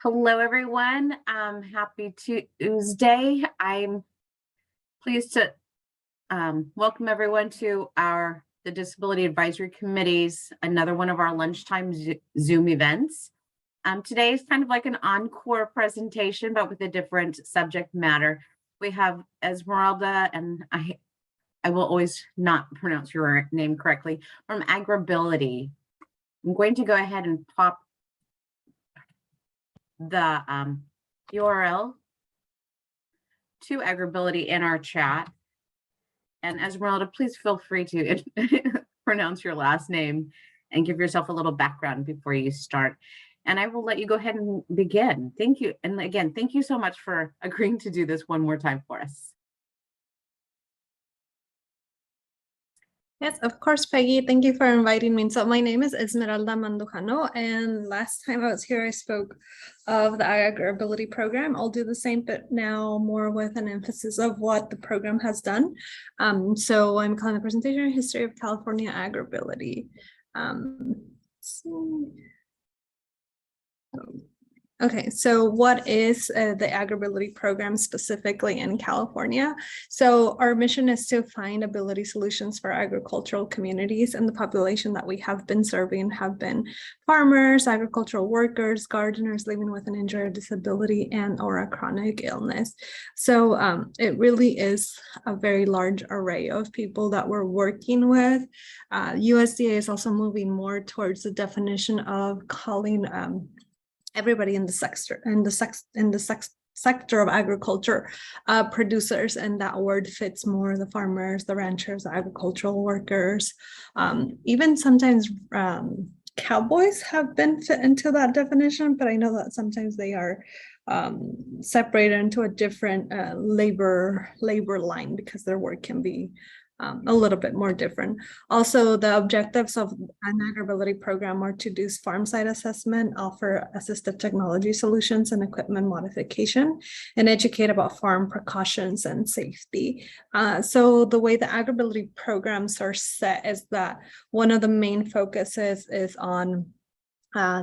Hello, everyone. Happy Tuesday. I'm pleased to welcome everyone to the Disability Advisory Committee's another one of our lunchtime Zoom events. Today is kind of like an encore presentation, but with a different subject matter. We have Esmeralda, and I will always not pronounce your name correctly, from AgrAbility. I'm going to go ahead and pop the URL to AgrAbility in our chat. And Esmeralda, please feel free to pronounce your last name and give yourself a little background before you start. And I will let you go ahead and begin. Thank you. And again, thank you so much for agreeing to do this one more time for us. Yes, of course, Peggy. Thank you for inviting me. So my name is Esmeralda Mandujano, and last time I was here, I spoke of the AgrAbility program. I'll do the same, but now more with an emphasis of what the program has done. So I'm calling the presentation History of California AgrAbility. Okay, so what is the AgrAbility program specifically in California? So our mission is to find ability solutions for agricultural communities, and the population that we have been serving have been farmers, agricultural workers, gardeners living with an injury or disability and or a chronic illness. So it really is a very large array of people that we're working with. USDA is also moving more towards the definition of calling everybody in the sector of agriculture producers, and that word fits more the farmers, the ranchers, the agricultural workers. Even sometimes cowboys have been fit into that definition, but I know that sometimes they are separated into a different labor line because their work can be a little bit more different. Also, the objectives of an AgrAbility program are to do farm site assessment, offer assistive technology solutions and equipment modification, and educate about farm precautions and safety. So the way the AgrAbility programs are set is that one of the main focuses is on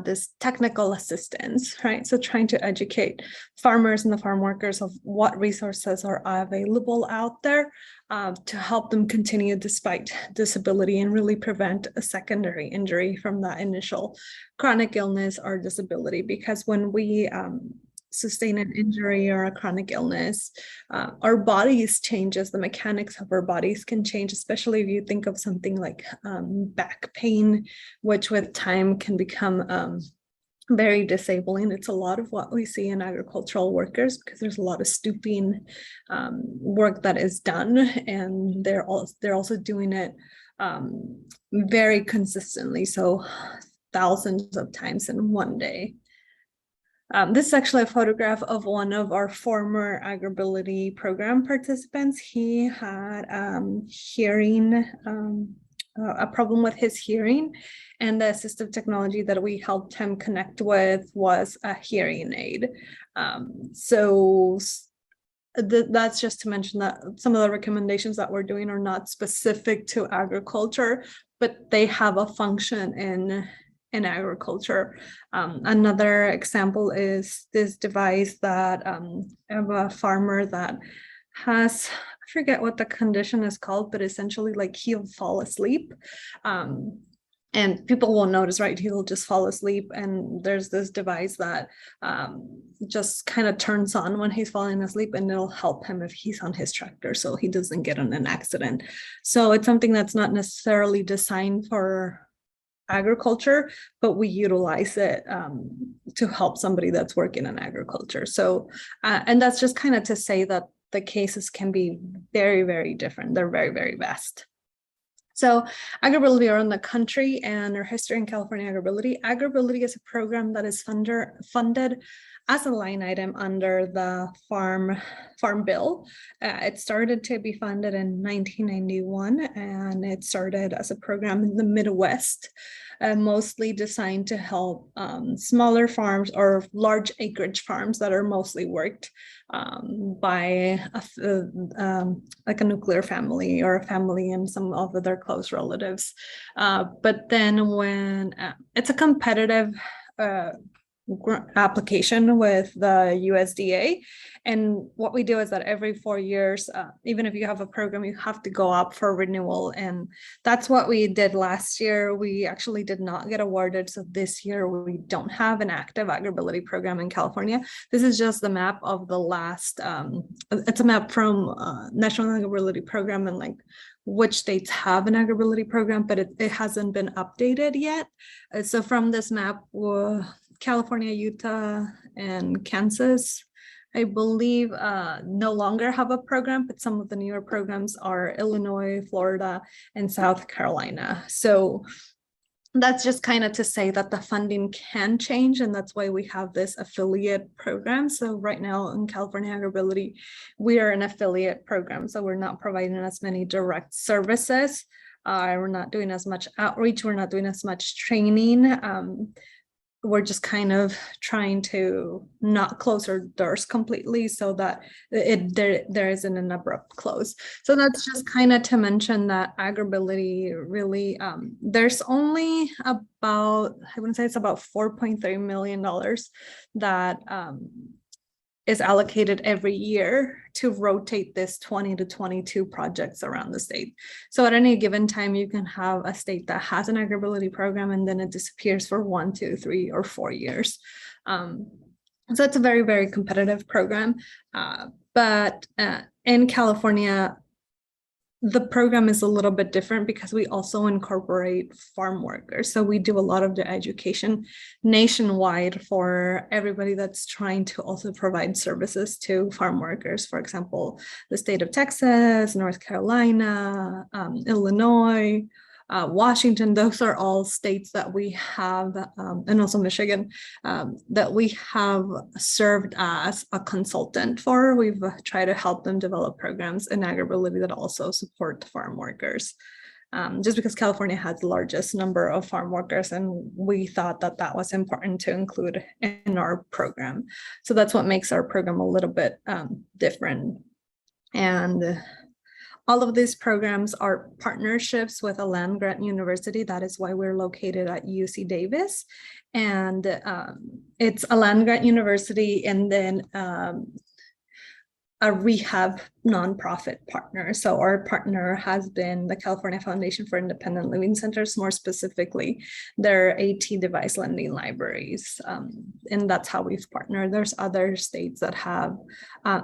this technical assistance, right? So trying to educate farmers and the farm workers of what resources are available out there to help them continue despite disability and really prevent a secondary injury from that initial chronic illness or disability. Because when we sustain an injury or a chronic illness, our bodies changes, the mechanics of our bodies can change, especially if you think of something like back pain, which with time can become very disabling. It's a lot of what we see in agricultural workers because there's a lot of stooping work that is done, and they're also doing it very consistently, so thousands of times in one day. This is actually a photograph of one of our former AgrAbility program participants. He had a problem with his hearing, and the assistive technology that we helped him connect with was a hearing aid. That's just to mention that some of the recommendations that we're doing are not specific to agriculture, but they have a function in agriculture. Another example is this device that of a farmer that has, I forget what the condition is called, but essentially like he'll fall asleep. And people will notice, right? He'll just fall asleep, and there's this device that just kind of turns on when he's falling asleep, and it'll help him if he's on his tractor so he doesn't get in an accident. So it's something that's not necessarily designed for agriculture, but we utilize it to help somebody that's working in agriculture. So, and that's just kind of to say that the cases can be very, very different. They're very, very vast. So AgrAbility around the country and our history in California AgrAbility. AgrAbility is a program that is funded as a line item under the Farm Bill. It started to be funded in 1991, and it started as a program in the Midwest, mostly designed to help smaller farms or large acreage farms that are mostly worked by like a nuclear family or a family and some of their close relatives. But then when it's a competitive application with the USDA. And what we do is that every 4 years, even if you have a program, you have to go up for renewal. And that's what we did last year. We actually did not get awarded. So this year we don't have an active AgrAbility program in California. This is just the map of the last, it's a map from National AgrAbility Program and like which states have an AgrAbility program, but it hasn't been updated yet. So from this map, California, Utah, and Kansas, I believe, no longer have a program, but some of the newer programs are Illinois, Florida, and South Carolina. So that's just kind of to say that the funding can change, and that's why we have this affiliate program. So right now in California AgrAbility, we are an affiliate program. So we're not providing as many direct services. We're not doing as much outreach. We're not doing as much training. We're just kind of trying to not close our doors completely so that there isn't an abrupt close. So that's just kind of to mention that AgrAbility really, there's only about, I wouldn't say it's about $4.3 million that is allocated every year to rotate this 20 to 22 projects around the state. So at any given time, you can have a state that has an AgrAbility program and then it disappears for 1, 2, 3, or 4 years. So it's a very, very competitive program. But in California, the program is a little bit different because we also incorporate farm workers. So we do a lot of the education nationwide for everybody that's trying to also provide services to farm workers. For example, the state of Texas, North Carolina, Illinois, Washington, those are all states that we have, and also Michigan, that we have served as a consultant for. We've tried to help them develop programs in AgrAbility that also support farm workers. Just because California has the largest number of farm workers, and we thought that that was important to include in our program. So that's what makes our program a little bit different. And all of these programs are partnerships with a land-grant university. That is why we're located at UC Davis. And it's a land-grant university and then a rehab nonprofit partner. So our partner has been the California Foundation for Independent Living Centers, more specifically their AT device lending libraries. And that's how we've partnered. There's other states that have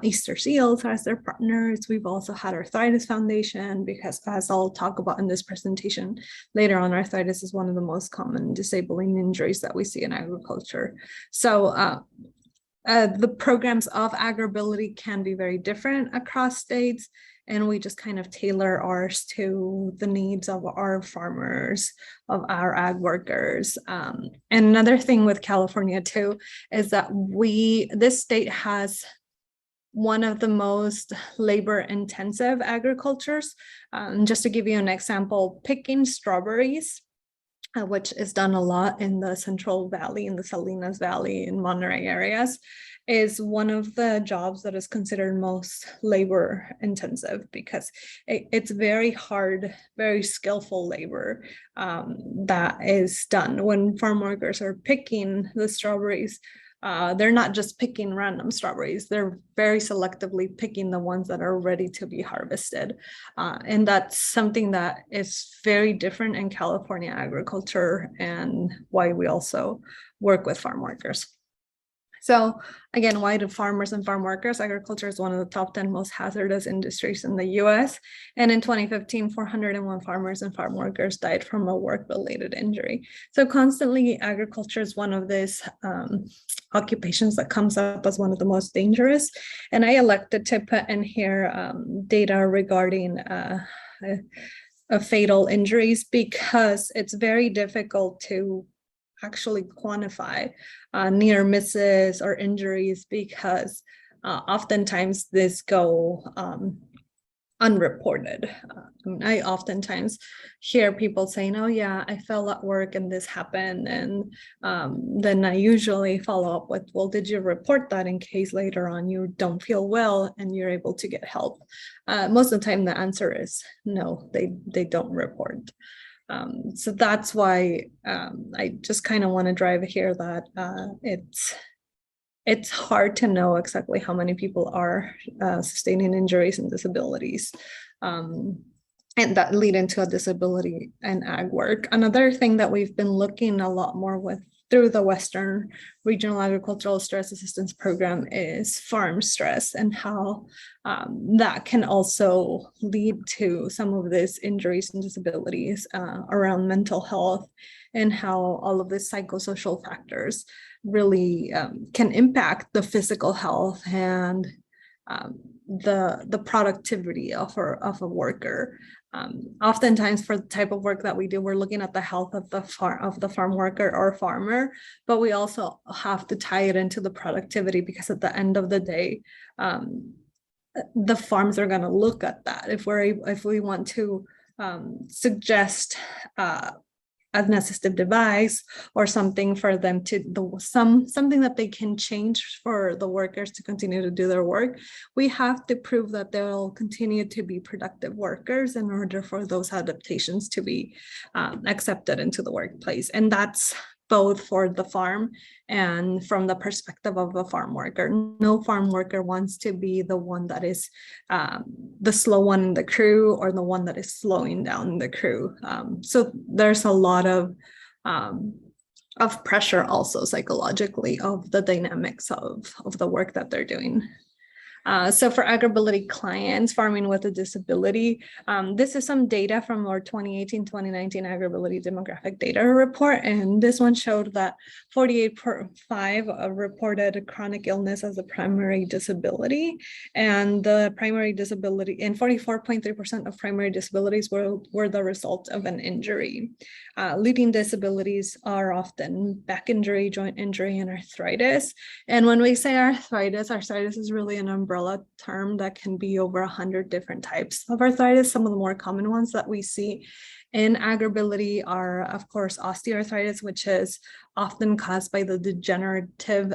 Easter Seals as their partners. We've also had Arthritis Foundation, because as I'll talk about in this presentation later on, arthritis is one of the most common disabling injuries that we see in agriculture. So the programs of AgrAbility can be very different across states, and we just kind of tailor ours to the needs of our farmers, of our ag workers. And another thing with California too is that this state has one of the most labor-intensive agricultures. Just to give you an example, picking strawberries, which is done a lot in the Central Valley, in the Salinas Valley, in Monterey areas, is one of the jobs that is considered most labor intensive, because it's very hard, very skillful labor that is done. When farm workers are picking the strawberries, they're not just picking random strawberries, they're very selectively picking the ones that are ready to be harvested. And that's something that is very different in California agriculture, and why we also work with farm workers. So again, why do farmers and farm workers? Agriculture is one of the top 10 most hazardous industries in the US. And in 2015, 401 farmers and farm workers died from a work-related injury. So constantly, agriculture is one of these occupations that comes up as one of the most dangerous. And I elected to put in here data regarding fatal injuries, because it's very difficult to actually quantify near misses or injuries, because oftentimes this go unreported. I oftentimes hear people saying, oh yeah, I fell at work and this happened. And then I usually follow up with, well, did you report that in case later on you don't feel well and you're able to get help? Most of the time the answer is no, they don't report. So that's why I just kind of want to drive here that it's hard to know exactly how many people are sustaining injuries and disabilities. And that lead into a disability and ag work. Another thing that we've been looking a lot more with through the Western Regional Agricultural Stress Assistance Program is farm stress, and how that can also lead to some of these injuries and disabilities around mental health, and how all of these psychosocial factors really can impact the physical health and the productivity of a worker. Oftentimes for the type of work that we do, we're looking at the health of the farm worker or farmer, but we also have to tie it into the productivity, because at the end of the day, the farms are going to look at that. If we want to suggest an assistive device or something for them to something that they can change for the workers to continue to do their work, we have to prove that they'll continue to be productive workers in order for those adaptations to be accepted into the workplace. And that's both for the farm and from the perspective of a farm worker. No farm worker wants to be the one that is the slow one in the crew, or the one that is slowing down the crew. So there's a lot of pressure also psychologically of the dynamics of the work that they're doing. So for AgrAbility clients farming with a disability, this is some data from our 2018-2019 AgrAbility demographic data report. And this one showed that 48.5% reported chronic illness as a primary disability. And the primary disability, and 44.3% of primary disabilities were the result of an injury. Leading disabilities are often back injury, joint injury, and arthritis. And when we say arthritis is really an umbrella term that can be over 100 different types of arthritis. Some of the more common ones that we see in AgrAbility are, of course, osteoarthritis, which is often caused by the degenerative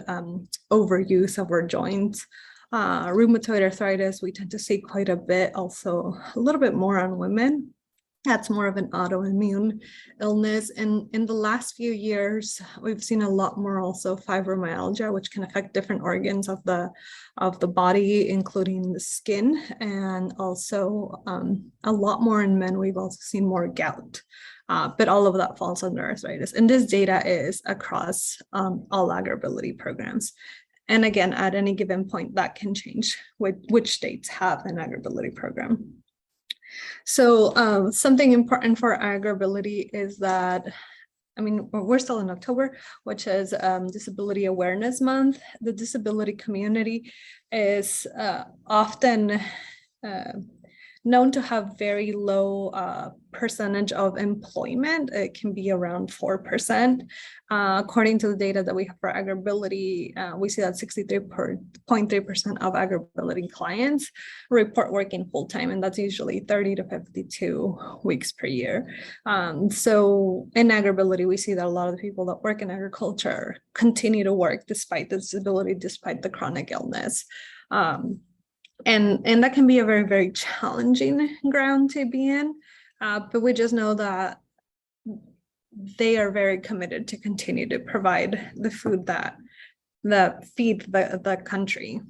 overuse of our joints. Rheumatoid arthritis, we tend to see quite a bit, also a little bit more on women. That's more of an autoimmune illness. And in the last few years, we've seen a lot more also fibromyalgia, which can affect different organs of the body, including the skin. And also a lot more in men, we've also seen more gout. But all of that falls under arthritis. And this data is across all AgrAbility programs. And again, at any given point, that can change which states have an AgrAbility program. So something important for AgrAbility is that, I mean, we're still in October, which is Disability Awareness Month. The disability community is often known to have very low percentage of employment. It can be around 4%. According to the data that we have for AgrAbility, we see that 63.3% of AgrAbility clients report working full-time, and that's usually 30 to 52 weeks per year. So in AgrAbility, we see that a lot of the people that work in agriculture continue to work despite the disability, despite the chronic illness. And that can be a very, very challenging ground to be in, but we just know that they are very committed to continue to provide the food that feeds the country.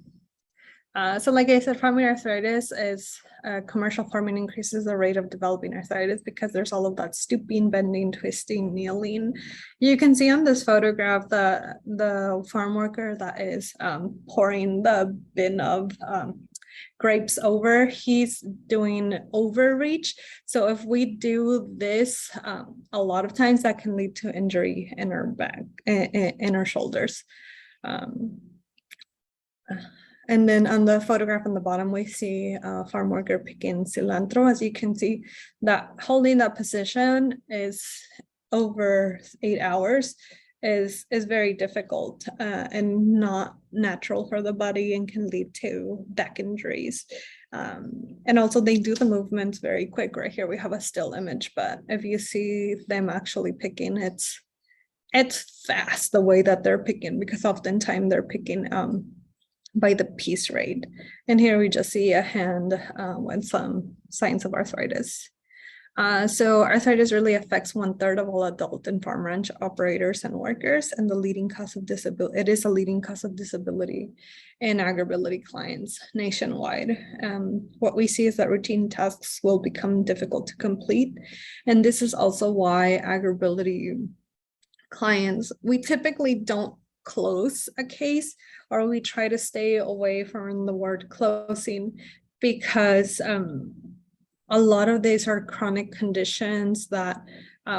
So like I said, primary arthritis is commercial farming increases the rate of developing arthritis because there's all of that stooping, bending, twisting, kneeling. You can see on this photograph the farm worker that is pouring the bin of grapes over. He's doing overreach. So if we do this, a lot of times that can lead to injury in our back, in our shoulders. And then on the photograph on the bottom, we see a farm worker picking cilantro. As you can see, that holding that position is over 8 hours is very difficult and not natural for the body, and can lead to back injuries. And also they do the movements very quick. Right here we have a still image, but if you see them actually picking, it's fast the way that they're picking, because oftentimes they're picking by the piece rate. And here we just see a hand with some signs of arthritis. So arthritis really affects 1/3 of all adult and farm ranch operators and workers, and the leading cause of disability. It is a leading cause of disability in AgrAbility clients nationwide. What we see is that routine tasks will become difficult to complete, and this is also why AgrAbility clients, we typically don't close a case, or we try to stay away from the word closing, because a lot of these are chronic conditions that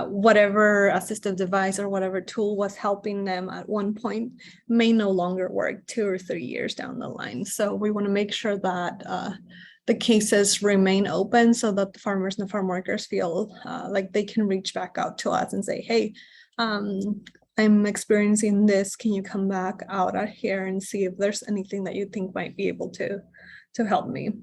whatever assistive device or whatever tool was helping them at one point may no longer work 2 or 3 years down the line. So we want to make sure that the cases remain open so that the farmers and the farm workers feel like they can reach back out to us and say, hey, I'm experiencing this. Can you come back out here and see if there's anything that you think might be able to help me?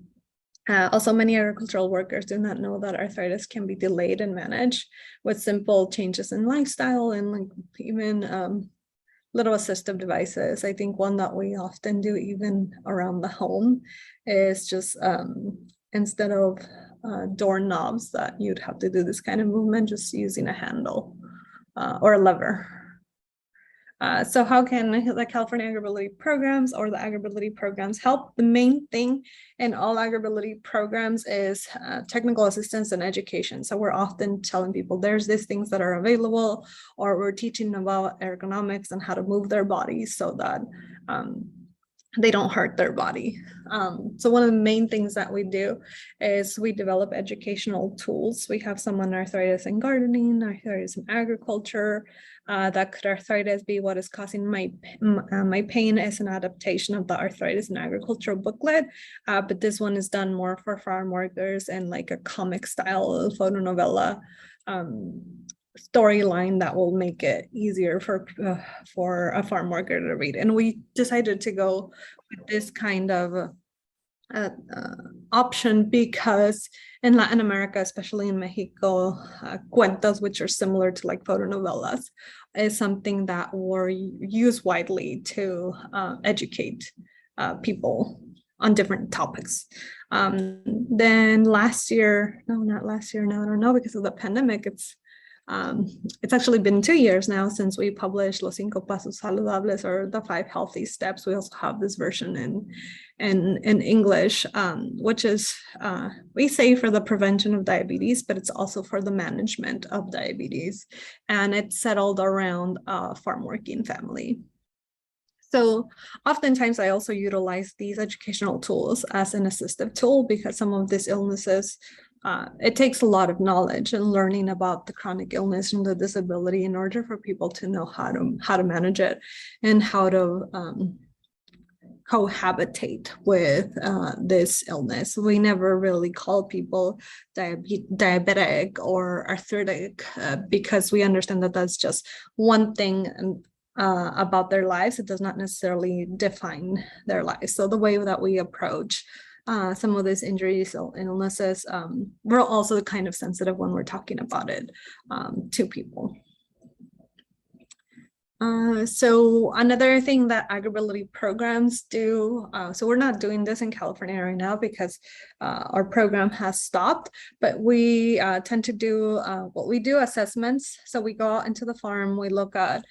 Also, many agricultural workers do not know that arthritis can be delayed and managed with simple changes in lifestyle and like even little assistive devices. I think one that we often do even around the home is just instead of doorknobs that you'd have to do this kind of movement, just using a handle or a lever. So how can the California AgrAbility programs or the AgrAbility programs help? The main thing in all AgrAbility programs is technical assistance and education. So we're often telling people there's these things that are available, or we're teaching them about ergonomics and how to move their bodies so that they don't hurt their body. So one of the main things that we do is we develop educational tools. We have some on arthritis in gardening, arthritis in agriculture. That could arthritis be what is causing my pain is an adaptation of the arthritis in agriculture booklet. But this one is done more for farm workers and like a comic style photonovela storyline that will make it easier for a farm worker to read. And we decided to go with this kind of option because in Latin America, especially in Mexico, cuentos, which are similar to like photonovelas, is something that were used widely to educate people on different topics. Then last year, no, not last year, no, I don't know, because of the pandemic, it's actually been 2 years now since we published Los 5 Pasos Saludables, or the 5 healthy steps. We also have this version in English, which is, we say for the prevention of diabetes, but it's also for the management of diabetes. And it's settled around a farm working family. So oftentimes I also utilize these educational tools as an assistive tool because some of these illnesses, it takes a lot of knowledge and learning about the chronic illness and the disability in order for people to know how to manage it and how to cohabitate with this illness. We never really call people diabetic or arthritic because we understand that that's just one thing about their lives. It does not necessarily define their lives. So the way that we approach some of these injuries or illnesses, we're also kind of sensitive when we're talking about it to people. So another thing that AgrAbility programs do, so we're not doing this in California right now because our program has stopped, but we tend to do what we do assessments. So we go out into the farm, we look at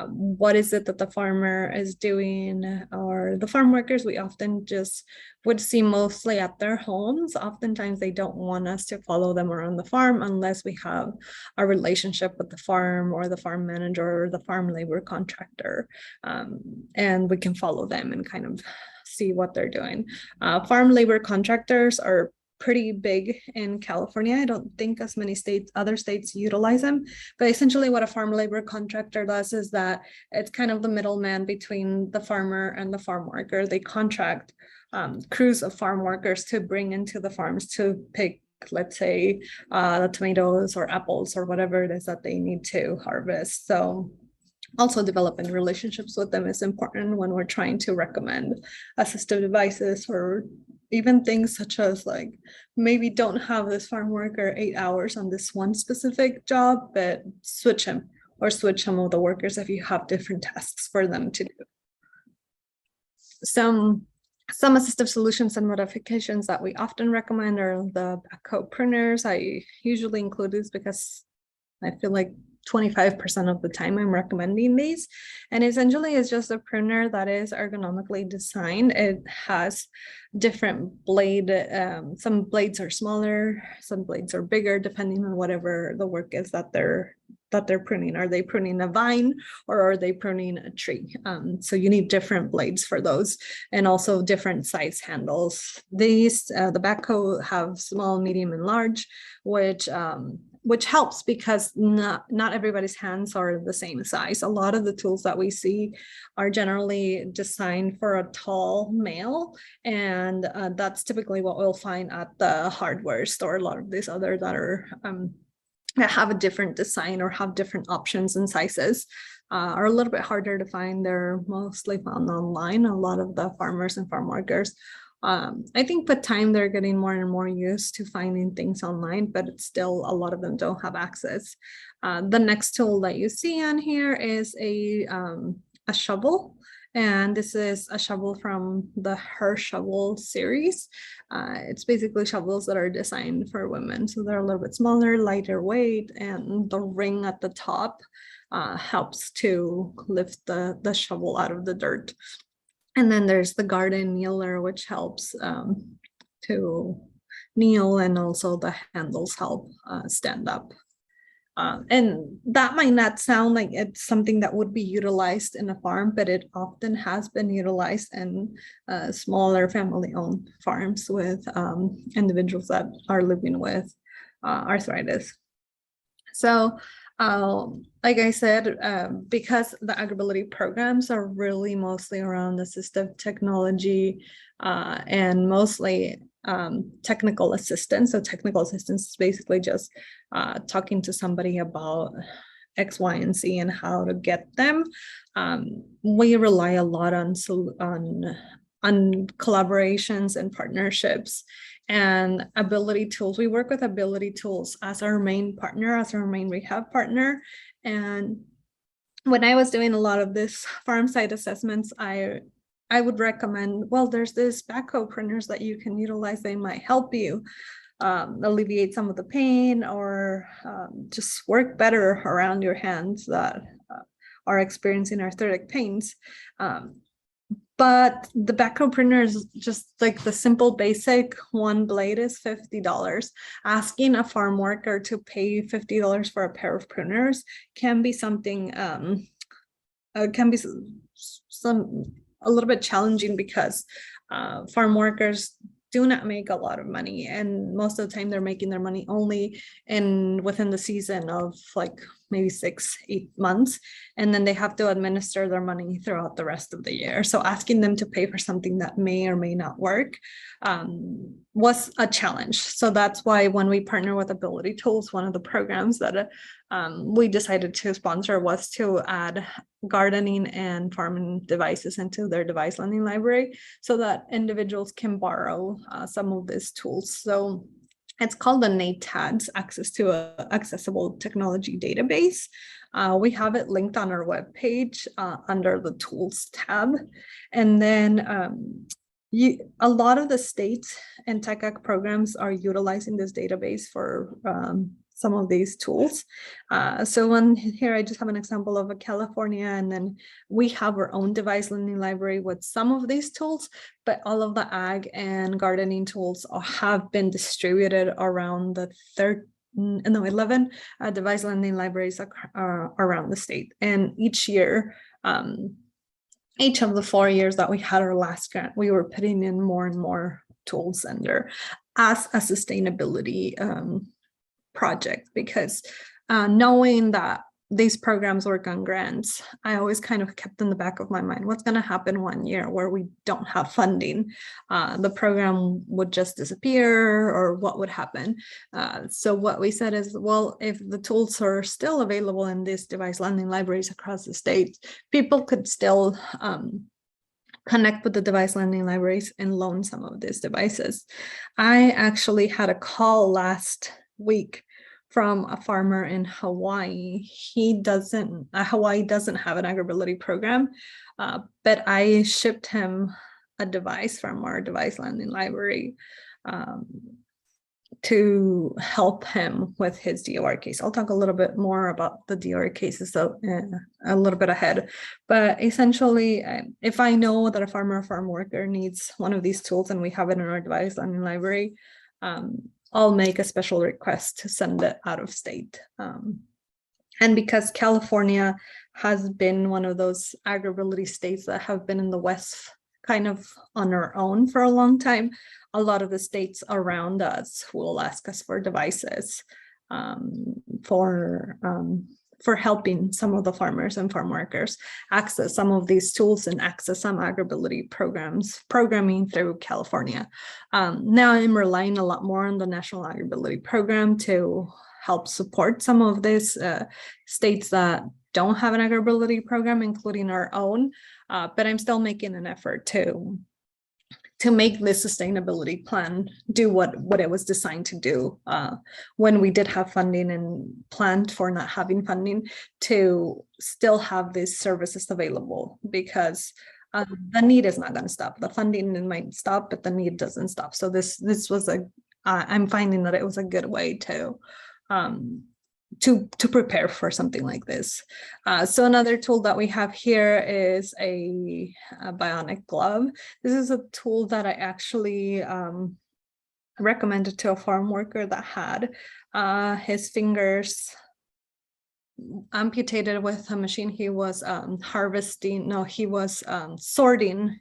what is it that the farmer is doing, or the farm workers we often just would see mostly at their homes. Oftentimes they don't want us to follow them around the farm unless we have a relationship with the farm or the farm manager or the farm labor contractor, and we can follow them and kind of see what they're doing. Farm labor contractors are pretty big in California. I don't think as many other states utilize them, but essentially what a farm labor contractor does is that it's kind of the middleman between the farmer and the farm worker. They contract crews of farm workers to bring into the farms to pick, let's say, the tomatoes or apples or whatever it is that they need to harvest. So also developing relationships with them is important when we're trying to recommend assistive devices, or even things such as like maybe don't have this farm worker 8 hours on this one specific job, but switch him or switch some of the workers if you have different tasks for them to do. Some Some assistive solutions and modifications that we often recommend are the backhoe pruners. I usually include these because I feel like 25% of the time I'm recommending these. And essentially it's just a pruner that is ergonomically designed. It has different blade, some blades are smaller, some blades are bigger, depending on whatever the work is that they're pruning. Are they pruning a vine or are they pruning a tree? So you need different blades for those, and also different size handles. These, the backhoe have small, medium, and large, which helps because not everybody's hands are the same size. A lot of the tools that we see are generally designed for a tall male, and that's typically what we'll find at the hardware store. A lot of these other that are that have a different design or have different options and sizes are a little bit harder to find. They're mostly found online. A lot of the farmers and farm workers, I think with time they're getting more and more used to finding things online, but it's still a lot of them don't have access. The next tool that you see on here is a shovel. And this is a shovel from the Her Shovel series. It's basically shovels that are designed for women. So they're a little bit smaller, lighter weight, and the ring at the top helps to lift the shovel out of the dirt. And then there's the garden kneeler, which helps to kneel, and also the handles help stand up. And that might not sound like it's something that would be utilized in a farm, but it often has been utilized in smaller family-owned farms with individuals that are living with arthritis. So like I said, because the AgrAbility programs are really mostly around assistive technology and mostly technical assistance. So technical assistance is basically just talking to somebody about X, Y, and Z and how to get them. We rely a lot on collaborations and partnerships and ability tools. We work with ability tools as our main partner, as our main rehab partner. And when I was doing a lot of this farm site assessments, I would recommend, well, there's this backhoe pruners that you can utilize. They might help you alleviate some of the pain, or just work better around your hands that are experiencing arthritic pains. But the backhoe pruner is just like the simple basic one blade is $50. Asking a farm worker to pay $50 for a pair of pruners can be something, can be a little bit challenging because farm workers do not make a lot of money, and most of the time they're making their money only within the season of like maybe 6-8 months, and then they have to administer their money throughout the rest of the year. So asking them to pay for something that may or may not work was a challenge. So that's why when we partner with Ability Tools, one of the programs that we decided to sponsor was to add gardening and farming devices into their device lending library so that individuals can borrow some of these tools. So it's called the NATADS, Access to an Accessible Technology Database. We have it linked on our webpage under the Tools tab. And then a lot of the state and TechAct programs are utilizing this database for some of these tools. So here I just have an example of a California, and then we have our own device lending library with some of these tools, but all of the ag and gardening tools have been distributed around the 11 device lending libraries around the state. And each year, each of the 4 years that we had our last grant, we were putting in more and more tools under as a sustainability project, because knowing that these programs work on grants, I always kind of kept in the back of my mind, what's going to happen one year where we don't have funding? The program would just disappear, or what would happen? So what we said is, well, if the tools are still available in these device lending libraries across the state, people could still connect with the device lending libraries and loan some of these devices. I actually had a call last week from a farmer in Hawaii. Hawaii doesn't have an AgrAbility program, but I shipped him a device from our device lending library to help him with his DOR case. I'll talk a little bit more about the DOR cases so, a little bit ahead. But essentially, if I know that a farmer or farm worker needs one of these tools and we have it in our device lending library, I'll make a special request to send it out of state. And because California has been one of those AgrAbility states that have been in the West kind of on our own for a long time, a lot of the states around us will ask us for devices for helping some of the farmers and farm workers access some of these tools and access some AgrAbility programming through California. Now I'm relying a lot more on the National AgrAbility Program to help support some of these states that don't have an AgrAbility program, including our own, but I'm still making an effort to make this sustainability plan do what it was designed to do when we did have funding and planned for not having funding, to still have these services available, because the need is not going to stop. The funding might stop, but the need doesn't stop. So this was I'm finding that it was a good way to prepare for something like this. So another tool that we have here is a bionic glove. This is a tool that I actually recommended to a farm worker that had his fingers amputated with a machine. He was sorting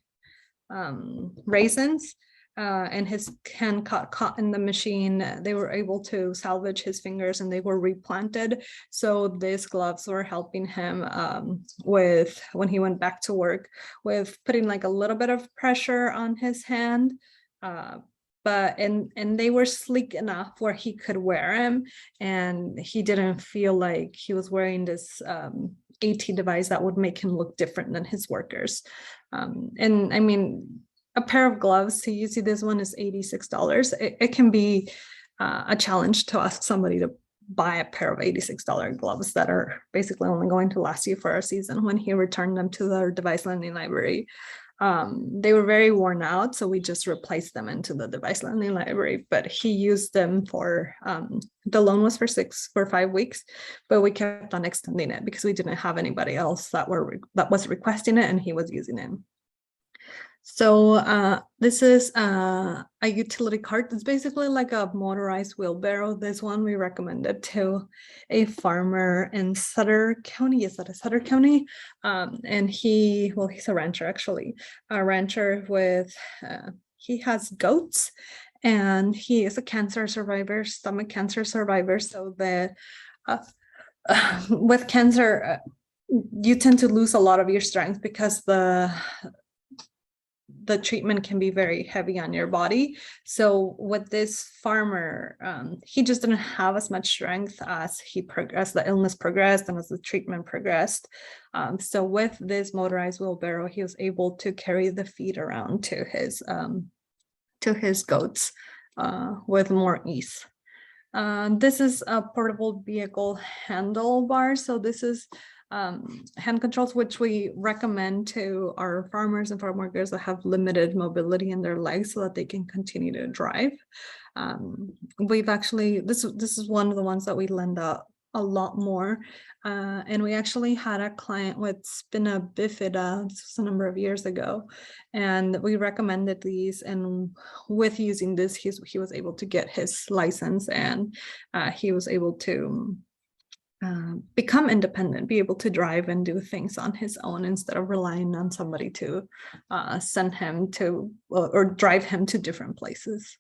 raisins. And his hand got caught in the machine. They were able to salvage his fingers and they were replanted. So these gloves were helping him with, when he went back to work, with putting like a little bit of pressure on his hand. And they were sleek enough where he could wear them, and he didn't feel like he was wearing this AT device that would make him look different than his workers. And I mean, a pair of gloves, so you see this one is $86. It can be a challenge to ask somebody to buy a pair of $86 gloves that are basically only going to last you for a season. When he returned them to the device lending library, they were very worn out, so we just replaced them into the device lending library. But he used them for, the loan was for 5 weeks, but we kept on extending it because we didn't have anybody else that was requesting it, and he was using it. So this is a utility cart. It's basically like a motorized wheelbarrow. This one we recommended to a farmer in Sutter County. Is that a Sutter County? And he's a rancher, actually. A rancher with, he has goats, and he is a cancer survivor, stomach cancer survivor. So with cancer, you tend to lose a lot of your strength because the treatment can be very heavy on your body. So with this farmer, he just didn't have as much strength as the illness progressed and as the treatment progressed. So with this motorized wheelbarrow, he was able to carry the feed around to his goats with more ease. This is a portable vehicle handlebar. So this is hand controls, which we recommend to our farmers and farm workers that have limited mobility in their legs so that they can continue to drive. We've actually, this is one of the ones that we lend out a lot more. And we actually had a client with spina bifida, this was a number of years ago, and we recommended these, and with using this, he was able to get his license, and he was able to become independent, be able to drive and do things on his own instead of relying on somebody to send him to or drive him to different places.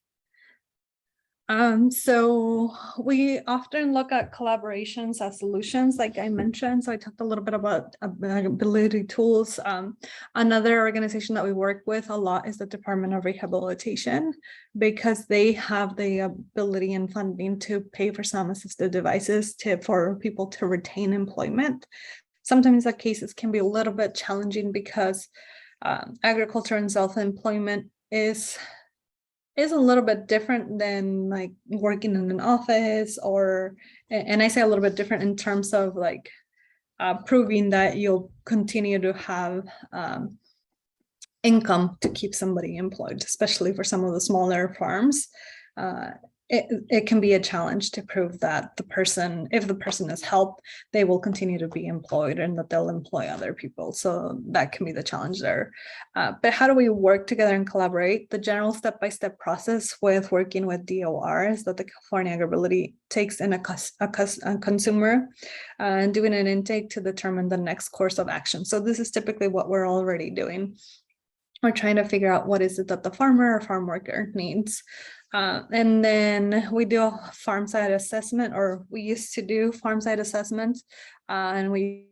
So we often look at collaborations as solutions, like I mentioned. So I talked a little bit about ability tools. Another organization that we work with a lot is the Department of Rehabilitation, because they have the ability and funding to pay for some assistive devices for people to retain employment. Sometimes the cases can be a little bit challenging because agriculture and self-employment is a little bit different than like working in an office, and I say a little bit different in terms of like proving that you'll continue to have income to keep somebody employed, especially for some of the smaller farms. It can be a challenge to prove that if the person is helped, they will continue to be employed and that they'll employ other people. So that can be the challenge there. But how do we work together and collaborate? The general step-by-step process with working with DOR is that the California AgrAbility takes in a consumer and doing an intake to determine the next course of action. So this is typically what we're already doing. We're trying to figure out what is it that the farmer or farm worker needs. And then we do a farm side assessment, or we used to do farm side assessments, and we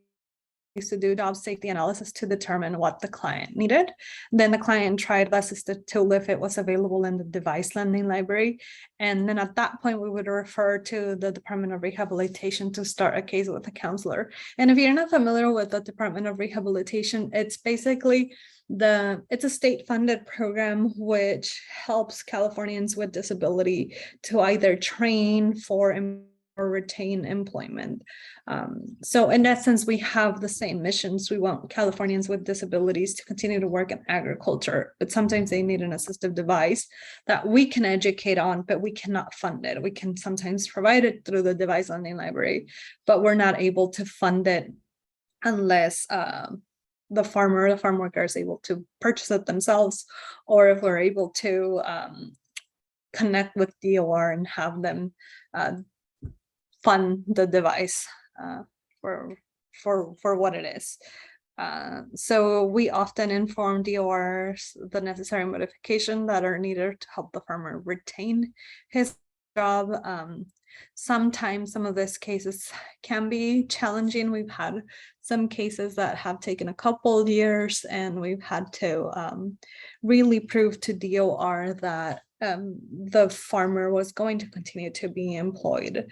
used to do job safety analysis to determine what the client needed. Then the client tried the assistive tool if it was available in the device lending library. And then at that point, we would refer to the Department of Rehabilitation to start a case with a counselor. And if you're not familiar with the Department of Rehabilitation, it's basically it's a state-funded program which helps Californians with disability to either train for or retain employment. So in that sense, we have the same missions. We want Californians with disabilities to continue to work in agriculture, but sometimes they need an assistive device that we can educate on, but we cannot fund it. We can sometimes provide it through the device lending library, but we're not able to fund it unless the farm worker is able to purchase it themselves, or if we're able to connect with DOR and have them fund the device for what it is. So we often inform DORs the necessary modification that are needed to help the farmer retain his job. Sometimes some of these cases can be challenging. We've had some cases that have taken a couple of years, and we've had to really prove to DOR that the farmer was going to continue to be employed.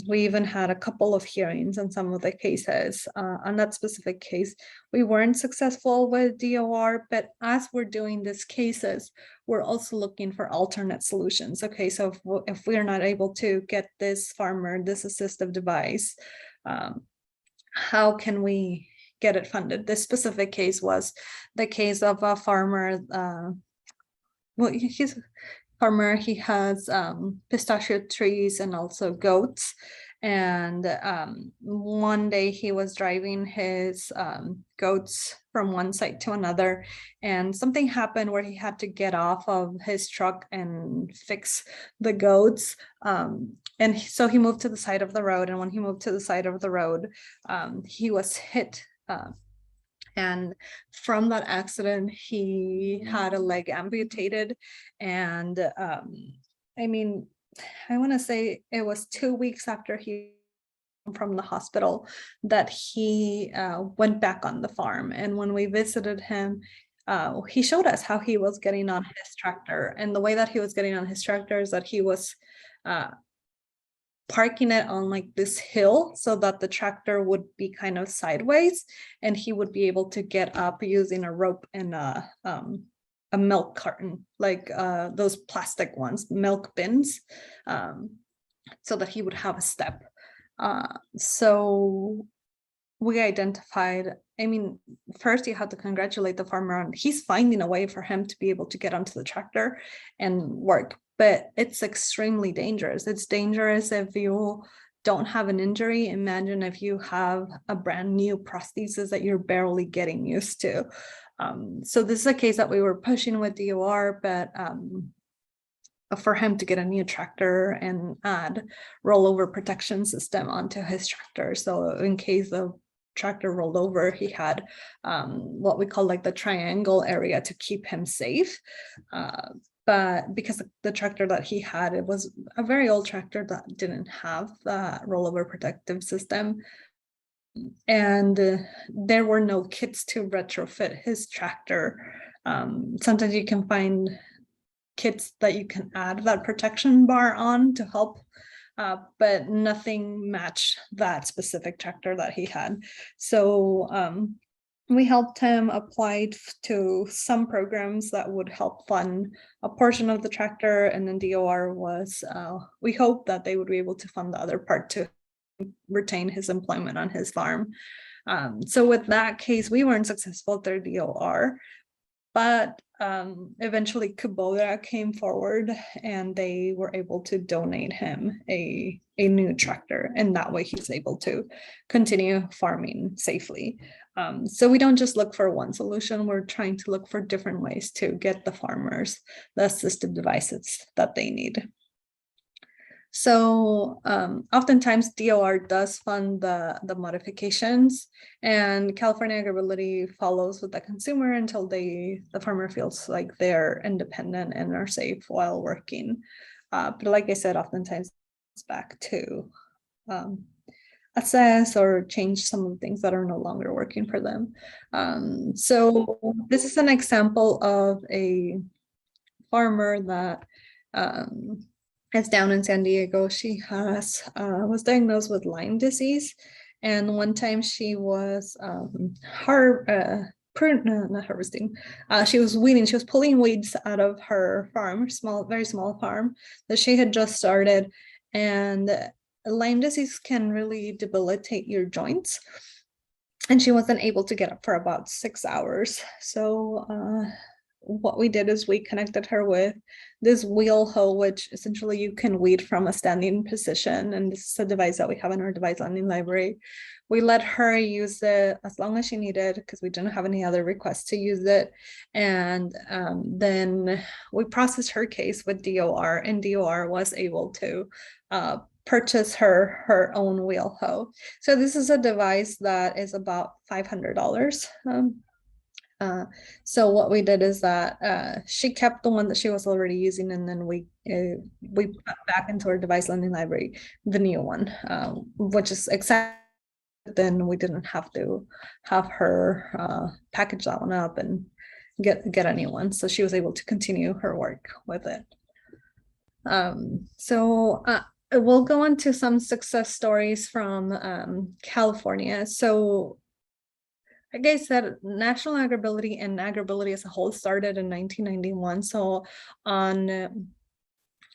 We even had a couple of hearings on some of the cases. On that specific case, we weren't successful with DOR, but as we're doing these cases, we're also looking for alternate solutions. Okay, so if we are not able to get this farmer this assistive device, how can we get it funded? This specific case was the case of a farmer. He's a farmer. He has pistachio trees and also goats. And one day he was driving his goats from one site to another, and something happened where he had to get off of his truck and fix the goats. And so he moved to the side of the road. And when he moved to the side of the road, he was hit. And from that accident, he had a leg amputated. And I mean, I want to say it was 2 weeks after he from the hospital that he went back on the farm. And when we visited him, he showed us how he was getting on his tractor. And the way that he was getting on his tractor is that he was parking it on like this hill so that the tractor would be kind of sideways, and he would be able to get up using a rope and a milk carton, like those plastic ones, milk bins, so that he would have a step. So we identified, I mean, first you have to congratulate the farmer on he's finding a way for him to be able to get onto the tractor and work, but it's extremely dangerous. It's dangerous if you don't have an injury. Imagine if you have a brand new prosthesis that you're barely getting used to. So this is a case that we were pushing with DOR, but for him to get a new tractor and add rollover protection system onto his tractor. So in case the tractor rolled over, he had what we call like the triangle area to keep him safe. But because the tractor that he had, it was a very old tractor that didn't have the rollover protective system. And there were no kits to retrofit his tractor. Sometimes you can find kits that you can add that protection bar on to help, but nothing matched that specific tractor that he had. So we helped him apply to some programs that would help fund a portion of the tractor, and then DOR was, we hope that they would be able to fund the other part to retain his employment on his farm. So with that case, we weren't successful through DOR, But eventually Kubota came forward and they were able to donate him a new tractor, and that way he's able to continue farming safely. So we don't just look for one solution, we're trying to look for different ways to get the farmers the assistive devices that they need. So oftentimes DOR does fund the modifications, and California AgrAbility follows with the consumer until the farmer feels like they're independent and are safe while working. But like I said, oftentimes it's back to assess or change some of the things that are no longer working for them. So this is an example of a farmer that is down in San Diego. She was diagnosed with Lyme disease, and one time she was not harvesting. She was weeding. She was pulling weeds out of her farm, very small farm that she had just started, and Lyme disease can really debilitate your joints. And she wasn't able to get up for about 6 hours. So what we did is we connected her with this wheel hoe, which essentially you can weed from a standing position. And this is a device that we have in our device landing library. We let her use it as long as she needed because we didn't have any other requests to use it. And then we processed her case with DOR, and DOR was able to purchase her own wheel hoe. So this is a device that is about $500. So what we did is that she kept the one that she was already using, and then we put back into our device landing library the new one, which is exciting. Then we didn't have to have her package that one up and get a new one. So she was able to continue her work with it. We'll go on to some success stories from California. So like I said, National AgrAbility and AgrAbility as a whole started in 1991. So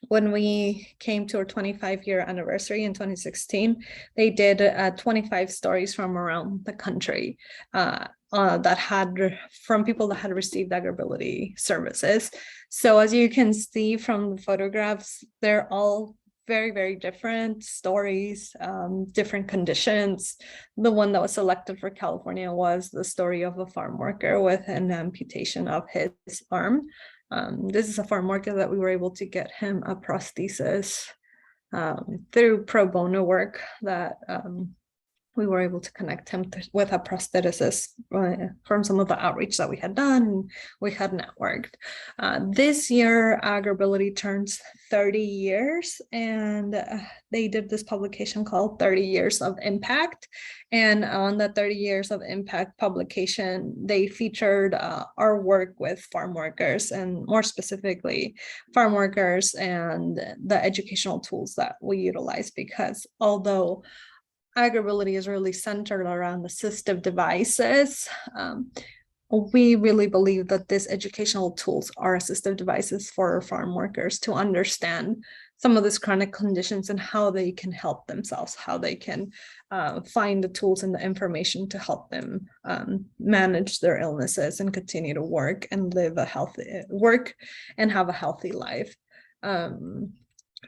when we came to our 25-year anniversary in 2016, they did 25 stories from around the country from people that had received AgrAbility services. So as you can see from the photographs, they're all very, very different stories, different conditions. The one that was selected for California was the story of a farm worker with an amputation of his arm. This is a farm worker that we were able to get him a prosthesis through pro bono work that we were able to connect him with a prosthetist from some of the outreach that we had done. We had networked. This year, AgrAbility turns 30 years, and they did this publication called 30 Years of Impact. And on the 30 Years of Impact publication, they featured our work with farm workers, and more specifically, farm workers and the educational tools that we utilize, because although AgrAbility is really centered around assistive devices, we really believe that these educational tools are assistive devices for farm workers to understand some of these chronic conditions and how they can help themselves, how they can find the tools and the information to help them manage their illnesses and continue to work and live a healthy work and have a healthy life.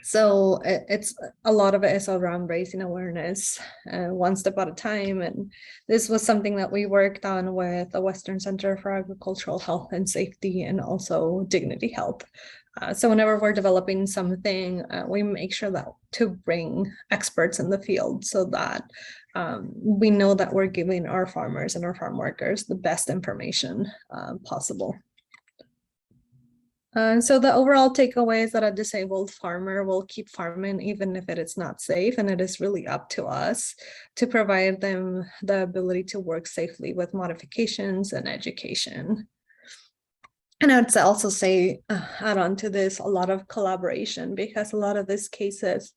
So it's a lot of it is around raising awareness one step at a time. And this was something that we worked on with the Western Center for Agricultural Health and Safety and also Dignity Health. So whenever we're developing something, we make sure that to bring experts in the field so that we know that we're giving our farmers and our farm workers the best information possible. So the overall takeaway is that a disabled farmer will keep farming even if it is not safe, and it is really up to us to provide them the ability to work safely with modifications and education. And I'd also say, add on to this, a lot of collaboration, because a lot of these cases,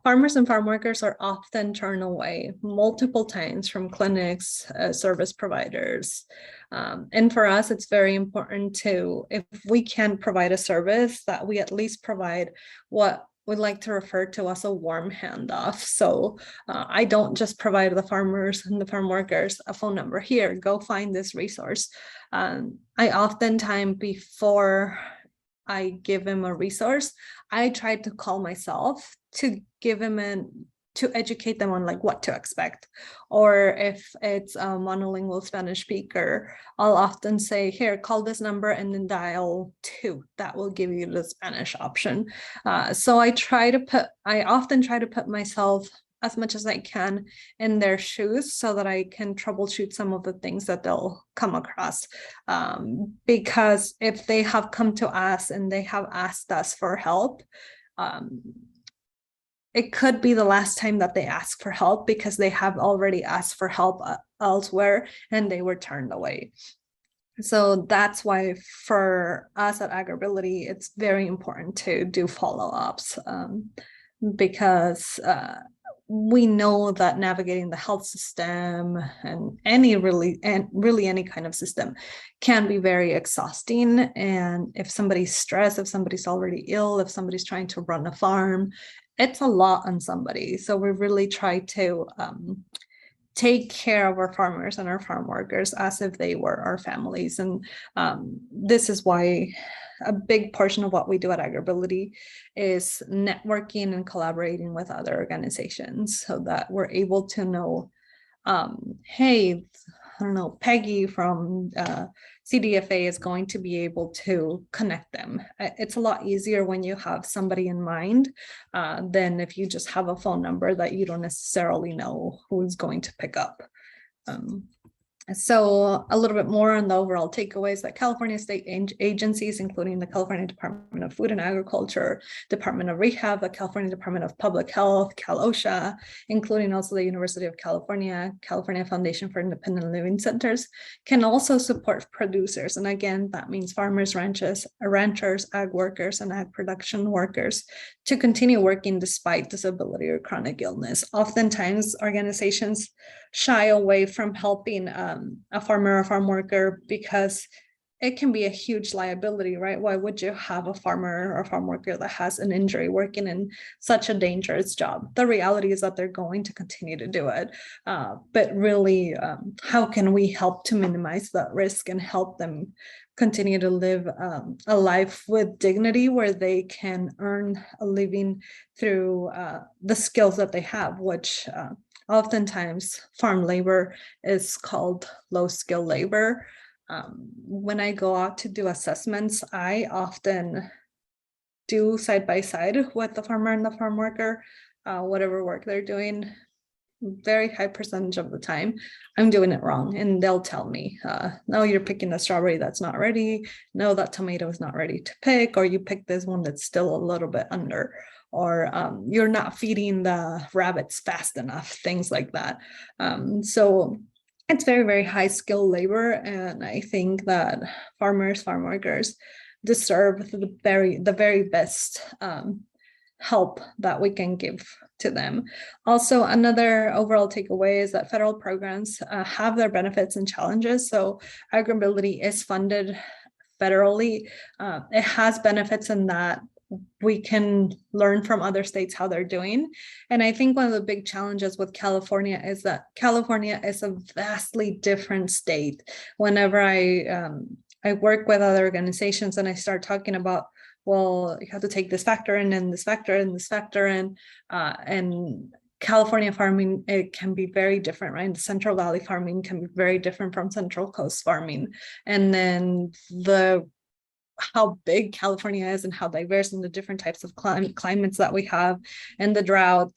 farmers and farm workers are often turned away multiple times from clinics, service providers. And for us, it's very important to, if we can provide a service, that we at least provide what would like to refer to as a warm handoff. So I don't just provide the farmers and the farm workers a phone number. Here, go find this resource. I oftentimes, before I give him a resource, I try to call myself to give him to educate them on like what to expect. Or if it's a monolingual Spanish speaker, I'll often say, here, call this number and then dial 2. That will give you the Spanish option. So I often try to put myself as much as I can in their shoes so that I can troubleshoot some of the things that they'll come across. Because if they have come to us and they have asked us for help, it could be the last time that they ask for help because they have already asked for help elsewhere and they were turned away. So that's why for us at AgrAbility, it's very important to do follow-ups because we know that navigating the health system and really any kind of system can be very exhausting. And if somebody's stressed, if somebody's already ill, if somebody's trying to run a farm, it's a lot on somebody. So we really try to take care of our farmers and our farm workers as if they were our families. And this is why a big portion of what we do at AgrAbility is networking and collaborating with other organizations so that we're able to know, hey, I don't know, Peggy from CDFA is going to be able to connect them. It's a lot easier when you have somebody in mind than if you just have a phone number that you don't necessarily know who's going to pick up. So a little bit more on the overall takeaways that California state agencies, including the California Department of Food and Agriculture, Department of Rehab, the California Department of Public Health, CalOSHA, including also the University of California, California Foundation for Independent Living Centers, can also support producers. And again, that means farmers, ranchers, ag workers, and ag production workers to continue working despite disability or chronic illness. Oftentimes, organizations shy away from helping a farmer or farm worker because it can be a huge liability, right? Why would you have a farmer or farm worker that has an injury working in such a dangerous job? The reality is that they're going to continue to do it. But really, how can we help to minimize that risk and help them continue to live a life with dignity where they can earn a living through the skills that they have, which oftentimes farm labor is called low-skill labor. When I go out to do assessments, I often do side by side with the farmer and the farm worker, whatever work they're doing. Very high percentage of the time, I'm doing it wrong, and they'll tell me, no, you're picking a strawberry that's not ready. No, that tomato is not ready to pick, or you picked this one that's still a little bit under, or you're not feeding the rabbits fast enough, things like that. So it's very, very high skill labor. And I think that farmers, farm workers deserve the very best help that we can give to them. Also, another overall takeaway is that federal programs have their benefits and challenges. So AgrAbility is funded federally. It has benefits in that we can learn from other states how they're doing. And I think one of the big challenges with California is that California is a vastly different state. Whenever I work with other organizations and I start talking about, well, you have to take this factor in and this factor and this factor in, and California farming, it can be very different, right? The Central Valley farming can be very different from Central Coast farming. And then how big California is and how diverse and the different types of climates that we have and the drought.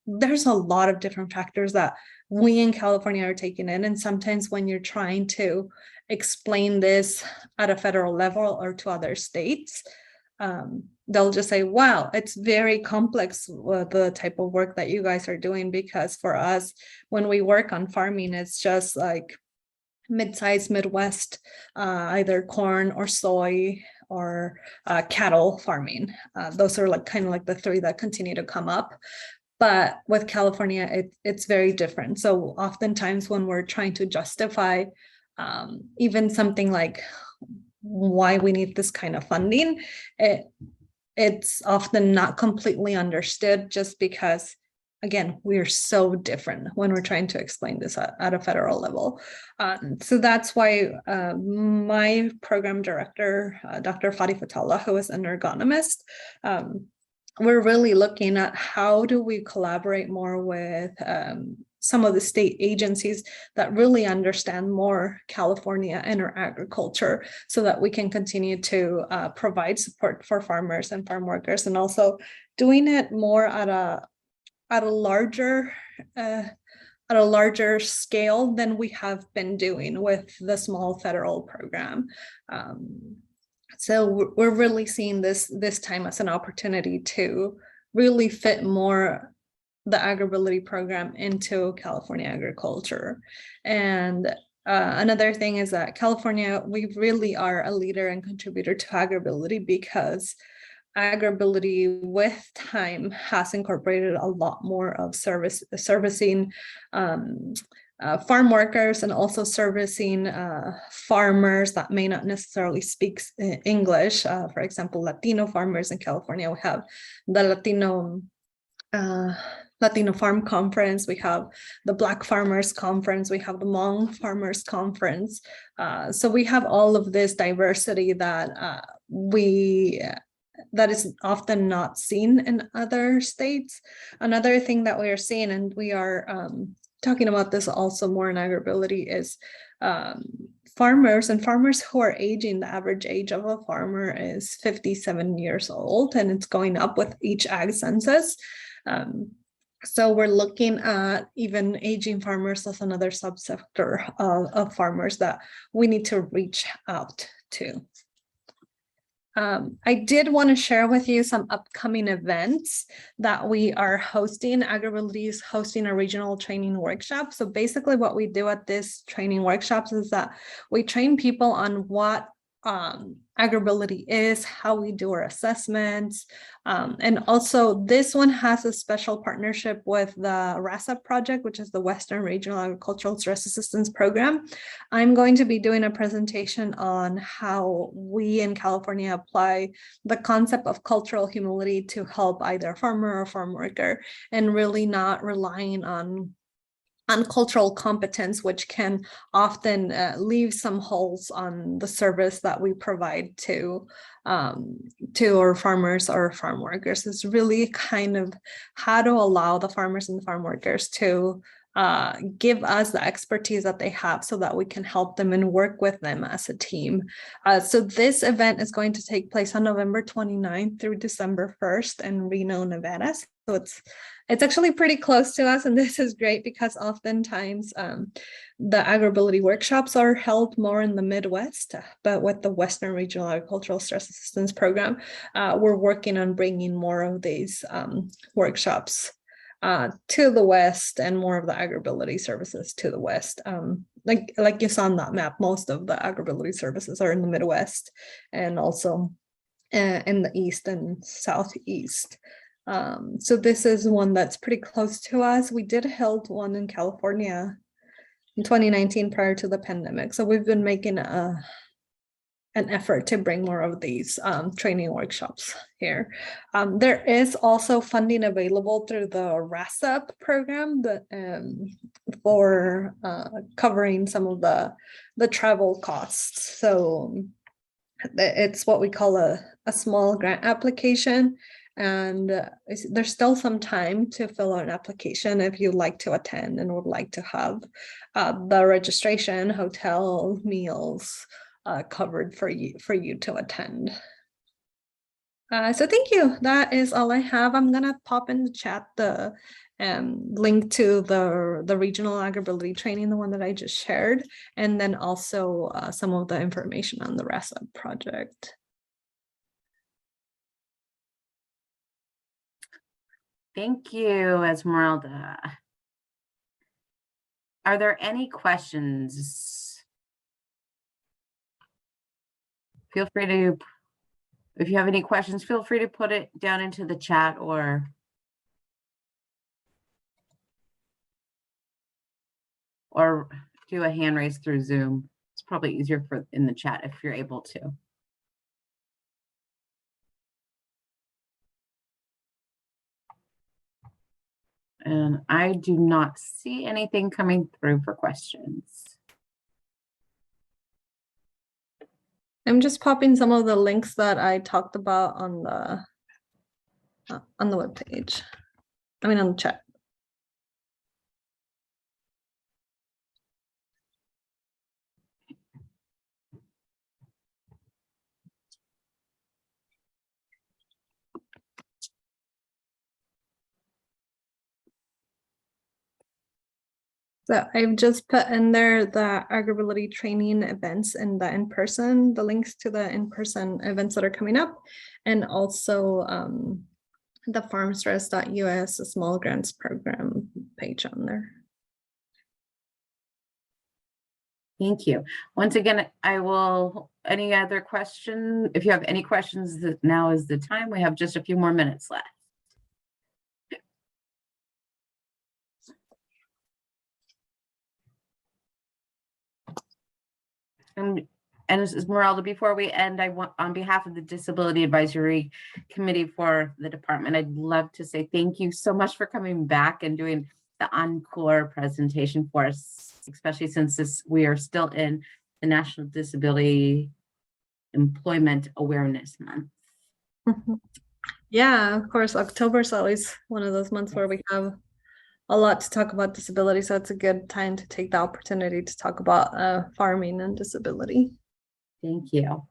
There's a lot of different factors that we in California are taking in. And sometimes when you're trying to explain this at a federal level or to other states, they'll just say, wow, it's very complex, the type of work that you guys are doing, because for us, when we work on farming, it's just like mid-sized Midwest, either corn or soy or cattle farming. Those are like kind of like the three that continue to come up. But with California, it's very different. So oftentimes when we're trying to justify even something like why we need this kind of funding, it's often not completely understood just because, again, we're so different when we're trying to explain this at a federal level. So that's why my program director, Dr. Fadi Fatala, who is an ergonomist, we're really looking at how do we collaborate more with some of the state agencies that really understand more California and our agriculture, so that we can continue to provide support for farmers and farm workers, and also doing it more at a larger scale than we have been doing with the small federal program. So we're really seeing this time as an opportunity to really fit more the AgrAbility program into California agriculture. And another thing is that California, we really are a leader and contributor to AgrAbility, because AgrAbility with time has incorporated a lot more of servicing farm workers, and also servicing farmers that may not necessarily speak English. For example, Latino farmers in California, we have the Latino Farm Conference, we have the Black Farmers Conference, we have the Hmong Farmers Conference. So we have all of this diversity that that is often not seen in other states. Another thing that we are seeing, and we are talking about this also more in AgrAbility, is farmers who are aging. The average age of a farmer is 57 years old, and it's going up with each ag census. So we're looking at even aging farmers as another subsector of farmers that we need to reach out to. I did want to share with you some upcoming events that we are hosting. AgrAbility is hosting a regional training workshop. So basically what we do at this training workshops is that we train people on what AgrAbility is, how we do our assessments, and also this one has a special partnership with the RASA project, which is the Western Regional Agricultural Stress Assistance Program. I'm going to be doing a presentation on how we in California apply the concept of cultural humility to help either a farmer or farm worker, and really not relying on cultural competence, which can often leave some holes on the service that we provide to our farmers or farm workers. Is really kind of how to allow the farmers and the farm workers to give us the expertise that they have, so that we can help them and work with them as a team. So this event is going to take place on November 29th through December 1st in Reno, Nevada. So it's actually pretty close to us, and this is great because oftentimes the AgrAbility workshops are held more in the Midwest, but with the Western Regional Agricultural Stress Assistance Program, we're working on bringing more of these workshops to the West, and more of the AgrAbility services to the West. Like you saw on that map, most of the AgrAbility services are in the Midwest, and also in the East and Southeast. So this is one that's pretty close to us. We did held one in California in 2019 prior to the pandemic. So we've been making an effort to bring more of these training workshops here. There is also funding available through the RASA program for covering some of the travel costs. So it's what we call a small grant application. And there's still some time to fill out an application if you'd like to attend and would like to have the registration, hotel, meals covered for you to attend. So thank you. That is all I have. I'm gonna pop in the chat the link to the regional AgrAbility training, the one that I just shared, and then also some of the information on the RASA project. Thank you, Esmeralda. Are there any questions? Feel free to, if you have any questions, feel free to put it down into the chat or do a hand raise through Zoom. It's probably easier in the chat if you're able to. And I do not see anything coming through for questions. I'm just popping some of the links that I talked about on the webpage. I mean, on the chat. So I've just put in there the AgrAbility training events and the links to the in-person events that are coming up, and also the farmstress.us small grants program page on there. Thank you. Once again, any other question? If you have any questions, now is the time. We have just a few more minutes left. And Esmeralda, before we end, I want, on behalf of the Disability Advisory Committee for the department, I'd love to say thank you so much for coming back and doing the encore presentation for us, especially since we are still in the National Disability Employment Awareness Month. Yeah, of course, October is always one of those months where we have a lot to talk about disability, so it's a good time to take the opportunity to talk about farming and disability. Thank you.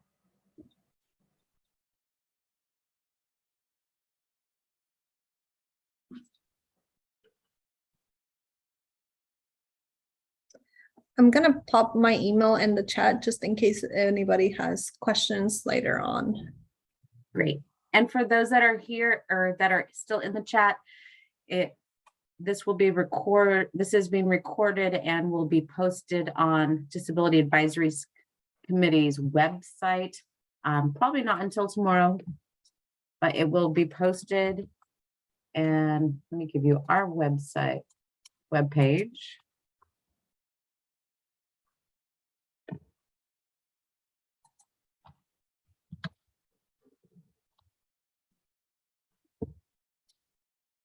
I'm gonna pop my email in the chat just in case anybody has questions later on. Great. And for those that are here or that are still in the chat, this will be this is being recorded and will be posted on Disability Advisory Committee's website. Probably not until tomorrow, but it will be posted. And let me give you our website webpage.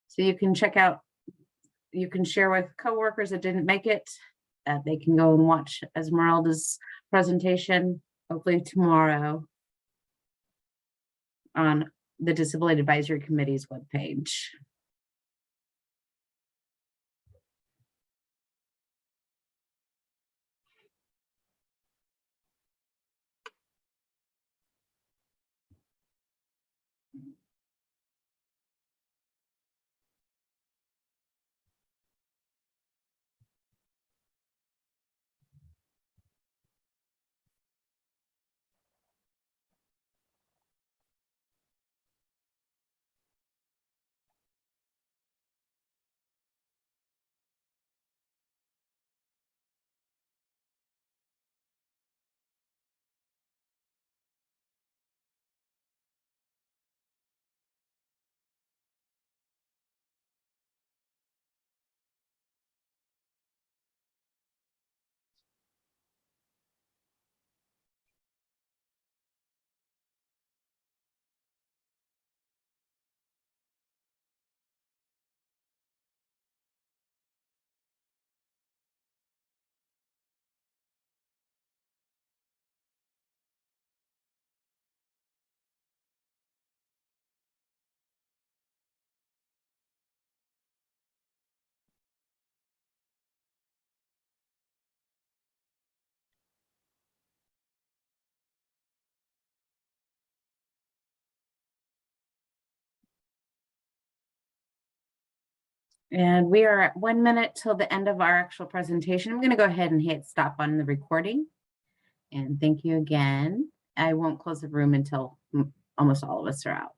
So you can check out, you can share with coworkers that didn't make it. They can go and watch Esmeralda's presentation, hopefully tomorrow, on the Disability Advisory Committee's webpage. And we are at 1 minute till the end of our actual presentation. I'm going to go ahead and hit stop on the recording. And thank you again. I won't close the room until almost all of us are out.